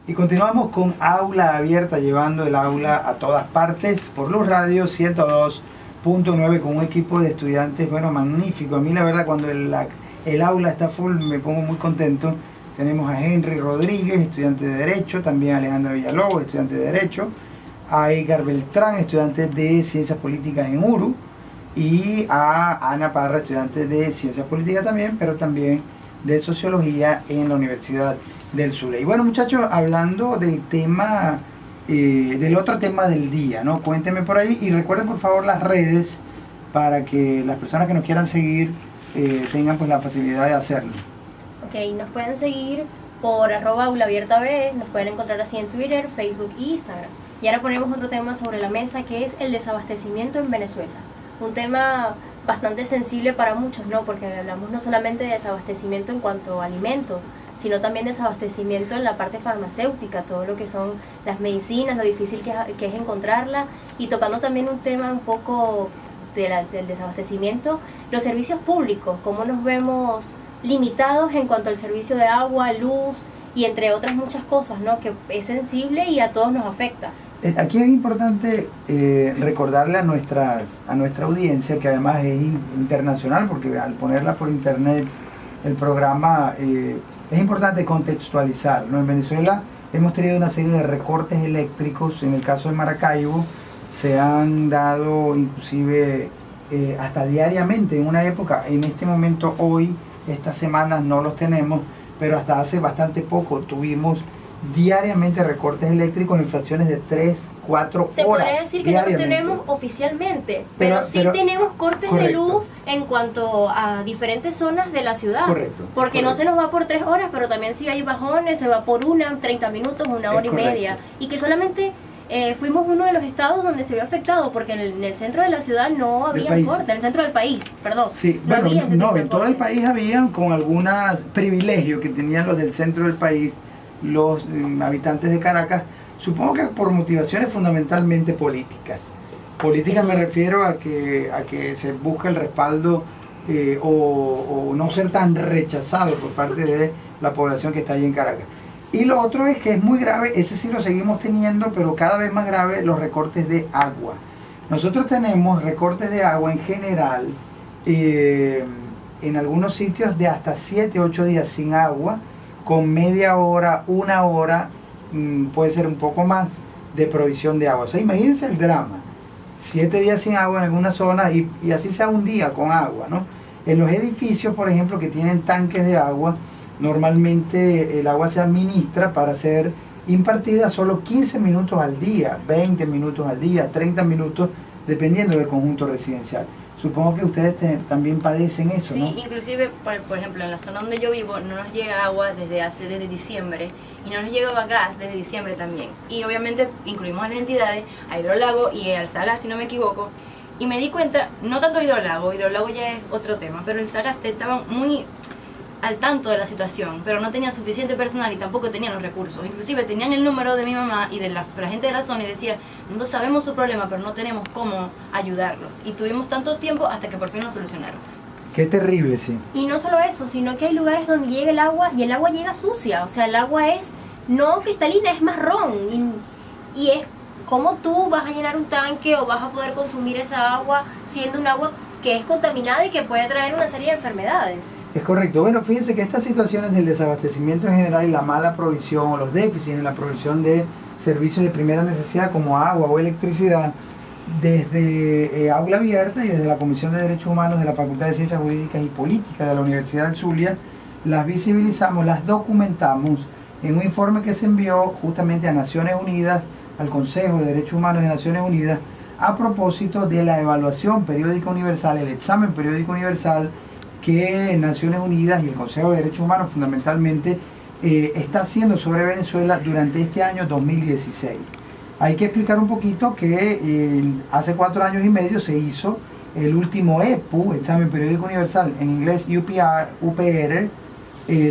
Y continuamos con Aula Abierta, llevando el aula a todas partes por Luz Radio 102.9 con un equipo de estudiantes, bueno, magnífico. A mí la verdad cuando el aula está full me pongo muy contento. Tenemos a Henry Rodríguez, estudiante de Derecho, también a Alejandra Villalobos, estudiante de Derecho, a Edgar Beltrán, estudiante de Ciencias Políticas en URU, y a Ana Parra, estudiante de Ciencias Políticas también, pero también de Sociología en la Universidad del Zulia. Y bueno, muchachos, hablando del tema, del otro tema del día, ¿no? Cuéntenme por ahí y recuerden por favor las redes para que las personas que nos quieran seguir tengan pues la facilidad de hacerlo. Ok, nos pueden seguir por @aulaabiertab, nos pueden encontrar así en Twitter, Facebook e Instagram. Y ahora ponemos otro tema sobre la mesa que es el desabastecimiento en Venezuela. Un tema bastante sensible para muchos, ¿no? Porque hablamos no solamente de desabastecimiento en cuanto a alimentos, sino también desabastecimiento en la parte farmacéutica, todo lo que son las medicinas, lo difícil que es encontrarlas, y tocando también un tema un poco del desabastecimiento, los servicios públicos, cómo nos vemos limitados en cuanto al servicio de agua, luz y entre otras muchas cosas, ¿no? Que es sensible y a todos nos afecta. Aquí es importante recordarle a nuestra audiencia, que además es internacional, porque al ponerla por internet el programa, es importante contextualizar, ¿no? En Venezuela hemos tenido una serie de recortes eléctricos. En el caso de Maracaibo se han dado inclusive hasta diariamente en una época. En este momento, hoy, estas semanas no los tenemos, pero hasta hace bastante poco tuvimos diariamente recortes eléctricos en fracciones de 3, 4 horas. Se podría decir que no lo tenemos oficialmente, pero sí tenemos cortes de luz en cuanto a diferentes zonas de la ciudad. Correcto. Porque no se nos va por 3 horas, pero también si hay bajones, se va por 30 minutos, 1 hora y media. Y que solamente fuimos uno de los estados donde se vio afectado, porque en el centro de la ciudad no había cortes, en el centro del país, perdón. Sí, bueno, no, en todo el país habían con algunos privilegios que tenían los del centro del país, los habitantes de Caracas, supongo que por motivaciones fundamentalmente políticas. Sí. Políticas me refiero a que se busca el respaldo o no ser tan rechazado por parte de la población que está allí en Caracas. Y lo otro es que es muy grave, ese sí lo seguimos teniendo, pero cada vez más grave, los recortes de agua. Nosotros tenemos recortes de agua en general, en algunos sitios de hasta 7, 8 días sin agua, con media hora, 1 hora, puede ser un poco más, de provisión de agua. O sea, imagínense el drama. 7 días sin agua en algunas zonas y así sea un día con agua, ¿no? En los edificios, por ejemplo, que tienen tanques de agua, normalmente el agua se administra para ser impartida solo 15 minutos al día, 20 minutos al día, 30 minutos, dependiendo del conjunto residencial. Supongo que ustedes también padecen eso, ¿no? Sí, inclusive, por ejemplo, en la zona donde yo vivo no nos llega agua desde diciembre, y no nos llegaba gas desde diciembre también. Y obviamente incluimos a las entidades, a Hidrolago y al Sagas, si no me equivoco, y me di cuenta, no tanto Hidrolago ya es otro tema, pero el Sagas estaban muy al tanto de la situación, pero no tenían suficiente personal y tampoco tenían los recursos. Inclusive tenían el número de mi mamá y de la gente de la zona y decía, no sabemos su problema, pero no tenemos cómo ayudarlos. Y tuvimos tanto tiempo hasta que por fin lo solucionaron. Qué terrible, sí. Y no solo eso, sino que hay lugares donde llega el agua y el agua llega sucia. O sea, el agua es no cristalina, es marrón. Y es como tú vas a llenar un tanque o vas a poder consumir esa agua siendo un agua que es contaminada y que puede traer una serie de enfermedades. Es correcto. Bueno, fíjense que estas situaciones del desabastecimiento en general y la mala provisión o los déficits en la provisión de servicios de primera necesidad como agua o electricidad, desde Aula Abierta y desde la Comisión de Derechos Humanos de la Facultad de Ciencias Jurídicas y Políticas de la Universidad del Zulia, las visibilizamos, las documentamos en un informe que se envió justamente a Naciones Unidas, al Consejo de Derechos Humanos de Naciones Unidas, a propósito de la evaluación periódica universal, el examen periódico universal que Naciones Unidas y el Consejo de Derechos Humanos fundamentalmente está haciendo sobre Venezuela durante este año 2016. Hay que explicar un poquito que hace 4 años y medio se hizo el último EPU, examen periódico universal, en inglés UPR,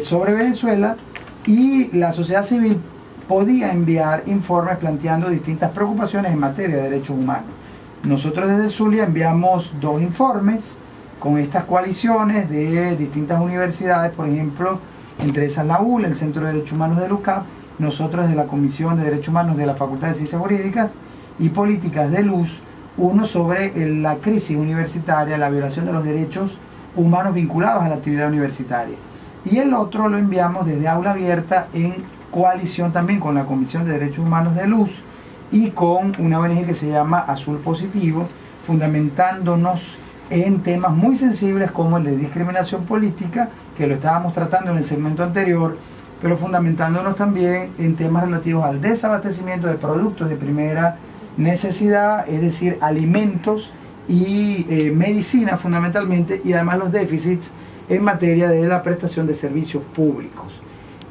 sobre Venezuela, y la sociedad civil podía enviar informes planteando distintas preocupaciones en materia de derechos humanos. Nosotros desde Zulia enviamos 2 informes con estas coaliciones de distintas universidades, por ejemplo, entre esas la ULA, el Centro de Derechos Humanos de UCAP, nosotros desde la Comisión de Derechos Humanos de la Facultad de Ciencias Jurídicas y Políticas de Luz, uno sobre la crisis universitaria, la violación de los derechos humanos vinculados a la actividad universitaria. Y el otro lo enviamos desde Aula Abierta en coalición también con la Comisión de Derechos Humanos de Luz y con una ONG que se llama Azul Positivo, fundamentándonos en temas muy sensibles como el de discriminación política, que lo estábamos tratando en el segmento anterior, pero fundamentándonos también en temas relativos al desabastecimiento de productos de primera necesidad, es decir, alimentos y medicina fundamentalmente, y además los déficits en materia de la prestación de servicios públicos.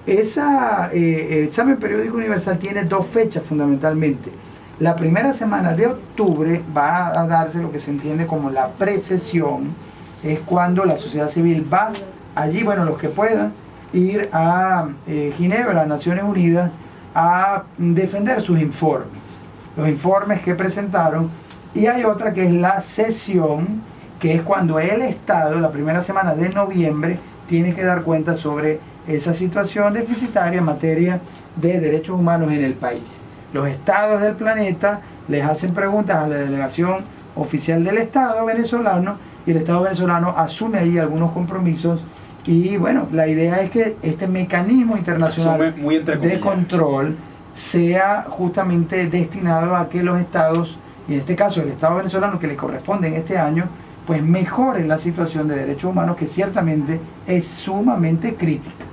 Ese examen periódico universal tiene dos fechas fundamentalmente. La primera semana de octubre va a darse lo que se entiende como la precesión, es cuando la sociedad civil va allí, bueno, los que puedan, ir a Ginebra, a Naciones Unidas, a defender sus informes, los informes que presentaron. Y hay otra que es la sesión, que es cuando el Estado, la primera semana de noviembre, tiene que dar cuenta sobre esa situación deficitaria en materia de derechos humanos en el país. Los estados del planeta les hacen preguntas a la delegación oficial del Estado venezolano y el Estado venezolano asume ahí algunos compromisos. Y bueno, la idea es que este mecanismo internacional de control sea justamente destinado a que los estados, y en este caso el Estado venezolano que le corresponde en este año, pues mejore la situación de derechos humanos, que ciertamente es sumamente crítica.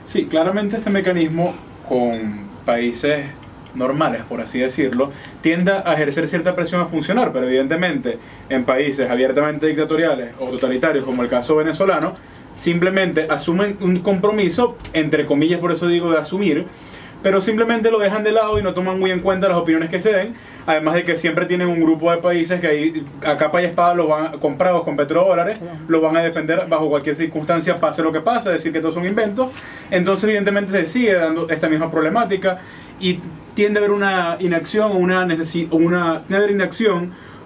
Sí, claramente este mecanismo con países normales, por así decirlo, tiende a ejercer cierta presión a funcionar, pero evidentemente en países abiertamente dictatoriales o totalitarios como el caso venezolano, simplemente asumen un compromiso, entre comillas, por eso digo de asumir, pero simplemente lo dejan de lado y no toman muy en cuenta las opiniones que se den, además de que siempre tienen un grupo de países que ahí a capa y espada los van comprados con petrodólares, los van a defender bajo cualquier circunstancia, pase lo que pase, decir que todos son inventos. Entonces evidentemente se sigue dando esta misma problemática y tiende a haber una inacción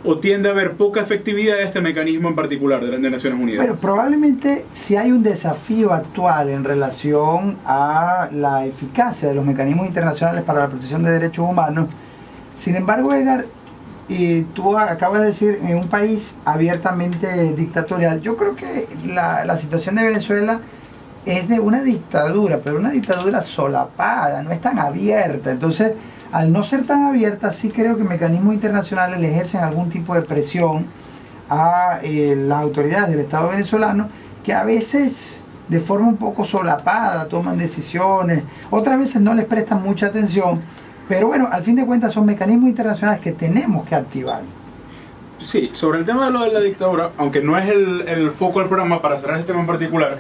o tiende a haber poca efectividad de este mecanismo en particular de Naciones Unidas. Pero probablemente si hay un desafío actual en relación a la eficacia de los mecanismos internacionales para la protección de derechos humanos. Sin embargo, Edgar, tú acabas de decir, en un país abiertamente dictatorial, yo creo que la situación de Venezuela es de una dictadura, pero una dictadura solapada, no es tan abierta. Entonces, al no ser tan abierta, sí creo que mecanismos internacionales le ejercen algún tipo de presión a las autoridades del Estado venezolano, que a veces de forma un poco solapada toman decisiones, otras veces no les prestan mucha atención, pero bueno, al fin de cuentas son mecanismos internacionales que tenemos que activar. Sí, sobre el tema de lo de la dictadura, aunque no es el foco del programa para cerrar este tema en particular,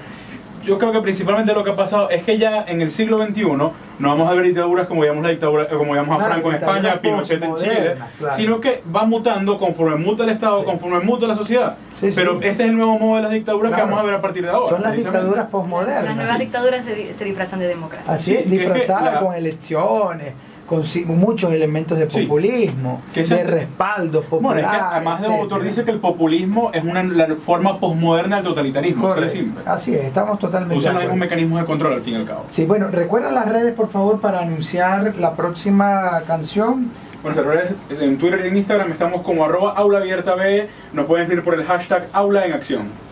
yo creo que principalmente lo que ha pasado es que ya en el siglo XXI no vamos a ver dictaduras como llamamos la dictadura, como llamamos a Franco en España, Pinochet en Chile, claro, sino que va mutando conforme muta el Estado, sí, conforme muta la sociedad. Sí, pero sí, este es el nuevo modo de las dictaduras, claro, que vamos a ver a partir de ahora. Son las dictaduras posmodernas. Las nuevas dictaduras se disfrazan de democracia. Así es, disfrazadas con elecciones, con muchos elementos de populismo, sí, de respaldos populares. Bueno, es que además de autor dice que el populismo es la forma posmoderna del totalitarismo. Así es, estamos totalmente de acuerdo. Usan un mecanismo de control al fin y al cabo. Sí, bueno, recuerda las redes por favor para anunciar la próxima canción. Bueno, en Twitter y en Instagram estamos como @aulaabiertabe, nos pueden escribir por el hashtag Aula en Acción.